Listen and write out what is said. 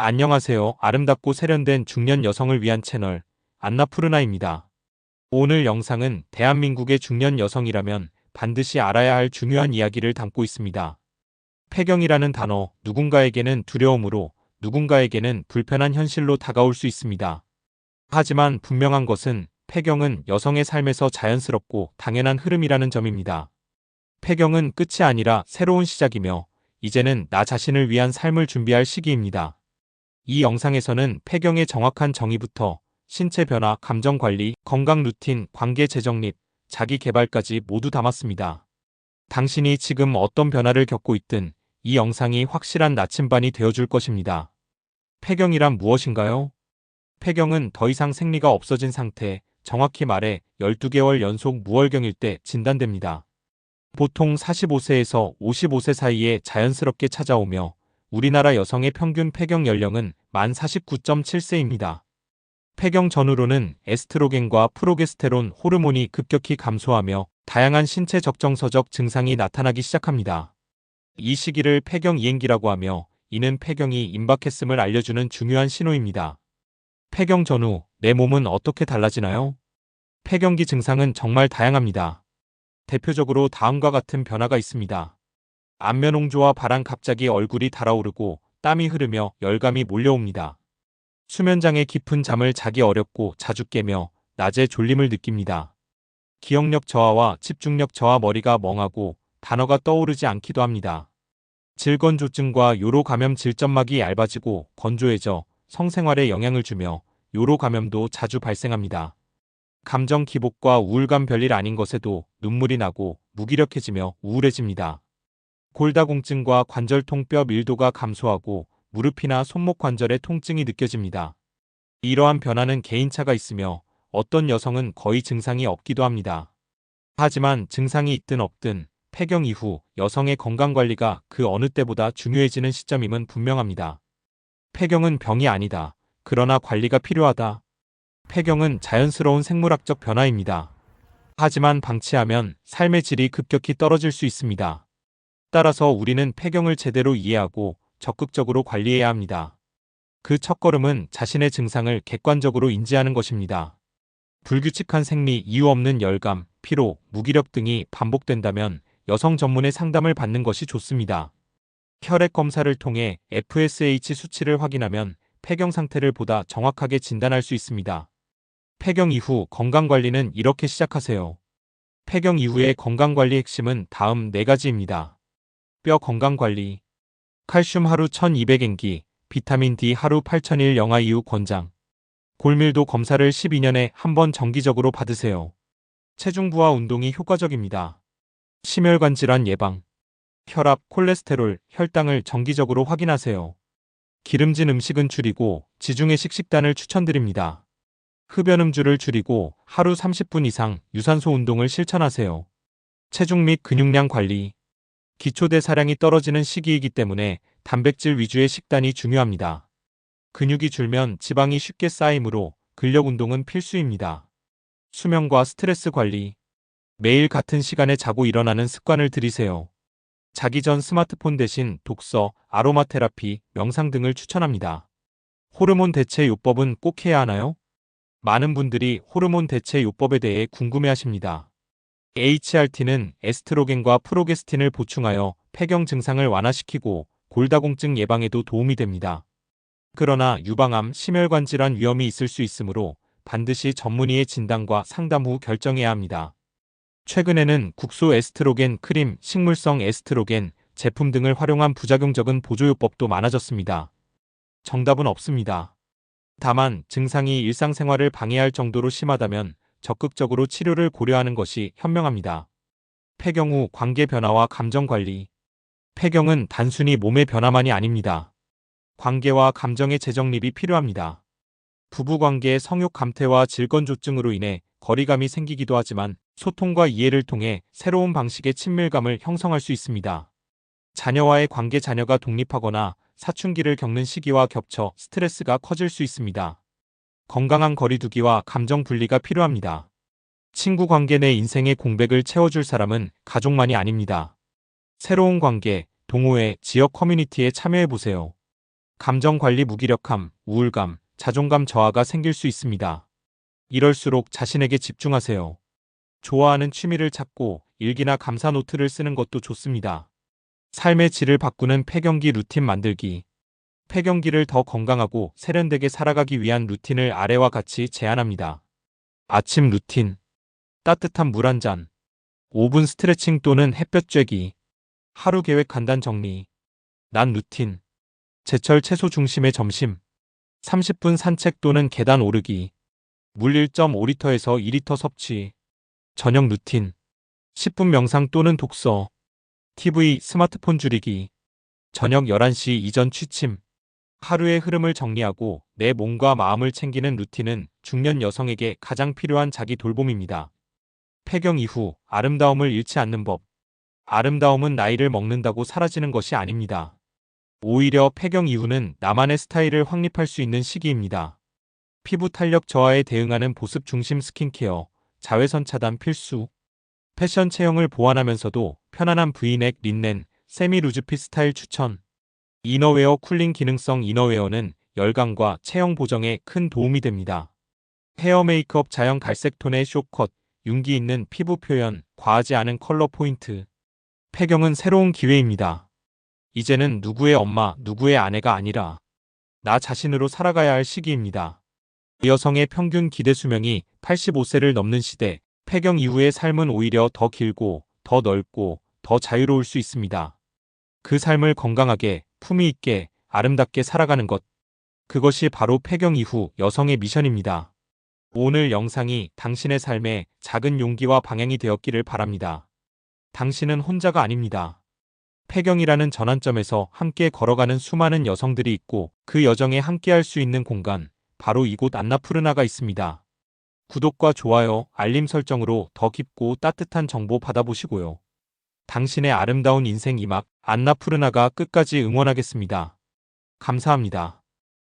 안녕하세요. 아름답고 세련된 중년 여성을 위한 채널 안나푸르나입니다. 오늘 영상은 대한민국의 중년 여성이라면 반드시 알아야 할 중요한 이야기를 담고 있습니다. 폐경이라는 단어, 누군가에게는 두려움으로, 누군가에게는 불편한 현실로 다가올 수 있습니다. 하지만 분명한 것은 폐경은 여성의 삶에서 자연스럽고 당연한 흐름이라는 점입니다. 폐경은 끝이 아니라 새로운 시작이며, 이제는 나 자신을 위한 삶을 준비할 시기입니다. 이 영상에서는 폐경의 정확한 정의부터 신체 변화, 감정 관리, 건강 루틴, 관계 재정립, 자기 개발까지 모두 담았습니다. 당신이 지금 어떤 변화를 겪고 있든 이 영상이 확실한 나침반이 되어줄 것입니다. 폐경이란 무엇인가요? 폐경은 더 이상 생리가 없어진 상태, 정확히 말해 12개월 연속 무월경일 때 진단됩니다. 보통 45세에서 55세 사이에 자연스럽게 찾아오며 우리나라 여성의 평균 폐경 연령은 만 49.7세입니다. 폐경 전후로는 에스트로겐과 프로게스테론 호르몬이 급격히 감소하며 다양한 신체 적정서적 증상이 나타나기 시작합니다. 이 시기를 폐경 이행기라고 하며 이는 폐경이 임박했음을 알려주는 중요한 신호입니다. 폐경 전후 내 몸은 어떻게 달라지나요? 폐경기 증상은 정말 다양합니다. 대표적으로 다음과 같은 변화가 있습니다. 안면 홍조와 발한 갑자기 얼굴이 달아오르고 땀이 흐르며 열감이 몰려옵니다. 수면장애 깊은 잠을 자기 어렵고 자주 깨며 낮에 졸림을 느낍니다. 기억력 저하와 집중력 저하, 머리가 멍하고 단어가 떠오르지 않기도 합니다. 질건조증과 요로 감염, 질점막이 얇아지고 건조해져 성생활에 영향을 주며 요로 감염도 자주 발생합니다. 감정 기복과 우울감, 별일 아닌 것에도 눈물이 나고 무기력해지며 우울해집니다. 골다공증과 관절통, 뼈 밀도가 감소하고 무릎이나 손목 관절에 통증이 느껴집니다. 이러한 변화는 개인차가 있으며 어떤 여성은 거의 증상이 없기도 합니다. 하지만 증상이 있든 없든 폐경 이후 여성의 건강관리가 그 어느 때보다 중요해지는 시점임은 분명합니다. 폐경은 병이 아니다. 그러나 관리가 필요하다. 폐경은 자연스러운 생물학적 변화입니다. 하지만 방치하면 삶의 질이 급격히 떨어질 수 있습니다. 따라서 우리는 폐경을 제대로 이해하고 적극적으로 관리해야 합니다. 그 첫걸음은 자신의 증상을 객관적으로 인지하는 것입니다. 불규칙한 생리, 이유 없는 열감, 피로, 무기력 등이 반복된다면 여성 전문의 상담을 받는 것이 좋습니다. 혈액 검사를 통해 FSH 수치를 확인하면 폐경 상태를 보다 정확하게 진단할 수 있습니다. 폐경 이후 건강관리는 이렇게 시작하세요. 폐경 이후의 건강관리 핵심은 다음 4가지입니다. 뼈 건강관리. 칼슘 하루 1200mg, 비타민 D 하루 8000일, 영아 이후 권장. 골밀도 검사를 12년에 한 번 정기적으로 받으세요. 체중부하 운동이 효과적입니다. 심혈관 질환 예방. 혈압, 콜레스테롤, 혈당을 정기적으로 확인하세요. 기름진 음식은 줄이고 지중해식 식단을 추천드립니다. 흡연 음주를 줄이고 하루 30분 이상 유산소 운동을 실천하세요. 체중 및 근육량 관리. 기초대사량이 떨어지는 시기이기 때문에 단백질 위주의 식단이 중요합니다. 근육이 줄면 지방이 쉽게 쌓이므로 근력 운동은 필수입니다. 수면과 스트레스 관리. 매일 같은 시간에 자고 일어나는 습관을 들이세요. 자기 전 스마트폰 대신 독서, 아로마 테라피, 명상 등을 추천합니다. 호르몬 대체 요법은 꼭 해야 하나요? 많은 분들이 호르몬 대체 요법에 대해 궁금해하십니다. HRT는 에스트로겐과 프로게스틴을 보충하여 폐경 증상을 완화시키고 골다공증 예방에도 도움이 됩니다. 그러나 유방암, 심혈관 질환 위험이 있을 수 있으므로 반드시 전문의의 진단과 상담 후 결정해야 합니다. 최근에는 국소 에스트로겐 크림, 식물성 에스트로겐 제품 등을 활용한 부작용적인 보조요법도 많아졌습니다. 정답은 없습니다. 다만 증상이 일상생활을 방해할 정도로 심하다면 적극적으로 치료를 고려하는 것이 현명합니다. 폐경 후 관계 변화와 감정 관리. 폐경은 단순히 몸의 변화만이 아닙니다. 관계와 감정의 재정립이 필요합니다. 부부관계의 성욕 감퇴와 질건조증으로 인해 거리감이 생기기도 하지만 소통과 이해를 통해 새로운 방식의 친밀감을 형성할 수 있습니다. 자녀와의 관계, 자녀가 독립하거나 사춘기를 겪는 시기와 겹쳐 스트레스가 커질 수 있습니다. 건강한 거리두기와 감정 분리가 필요합니다. 친구 관계 내 인생의 공백을 채워줄 사람은 가족만이 아닙니다. 새로운 관계, 동호회, 지역 커뮤니티에 참여해보세요. 감정관리 무기력함, 우울감, 자존감 저하가 생길 수 있습니다. 이럴수록 자신에게 집중하세요. 좋아하는 취미를 찾고 일기나 감사 노트를 쓰는 것도 좋습니다. 삶의 질을 바꾸는 폐경기 루틴 만들기. 폐경기를 더 건강하고 세련되게 살아가기 위한 루틴을 아래와 같이 제안합니다. 아침 루틴. 따뜻한 물 한 잔. 5분 스트레칭 또는 햇볕 쬐기. 하루 계획 간단 정리. 낮 루틴. 제철 채소 중심의 점심. 30분 산책 또는 계단 오르기. 물 1.5리터에서 2리터 섭취. 저녁 루틴. 10분 명상 또는 독서. TV, 스마트폰 줄이기. 저녁 11시 이전 취침. 하루의 흐름을 정리하고 내 몸과 마음을 챙기는 루틴은 중년 여성에게 가장 필요한 자기 돌봄입니다. 폐경 이후 아름다움을 잃지 않는 법. 아름다움은 나이를 먹는다고 사라지는 것이 아닙니다. 오히려 폐경 이후는 나만의 스타일을 확립할 수 있는 시기입니다. 피부 탄력 저하에 대응하는 보습 중심 스킨케어, 자외선 차단 필수. 패션 체형을 보완하면서도 편안한 브이넥, 린넨, 세미 루즈핏 스타일 추천. 이너웨어 쿨링 기능성 이너웨어는 열감과 체형 보정에 큰 도움이 됩니다. 헤어 메이크업 자연 갈색 톤의 숏컷, 윤기 있는 피부 표현, 과하지 않은 컬러 포인트. 폐경은 새로운 기회입니다. 이제는 누구의 엄마, 누구의 아내가 아니라 나 자신으로 살아가야 할 시기입니다. 여성의 평균 기대 수명이 85세를 넘는 시대, 폐경 이후의 삶은 오히려 더 길고, 더 넓고, 더 자유로울 수 있습니다. 그 삶을 건강하게, 품위 있게, 아름답게 살아가는 것. 그것이 바로 폐경 이후 여성의 미션입니다. 오늘 영상이 당신의 삶에 작은 용기와 방향이 되었기를 바랍니다. 당신은 혼자가 아닙니다. 폐경이라는 전환점에서 함께 걸어가는 수많은 여성들이 있고 그 여정에 함께할 수 있는 공간, 바로 이곳 안나푸르나가 있습니다. 구독과 좋아요, 알림 설정으로 더 깊고 따뜻한 정보 받아보시고요. 당신의 아름다운 인생 이막 안나푸르나가 끝까지 응원하겠습니다. 감사합니다.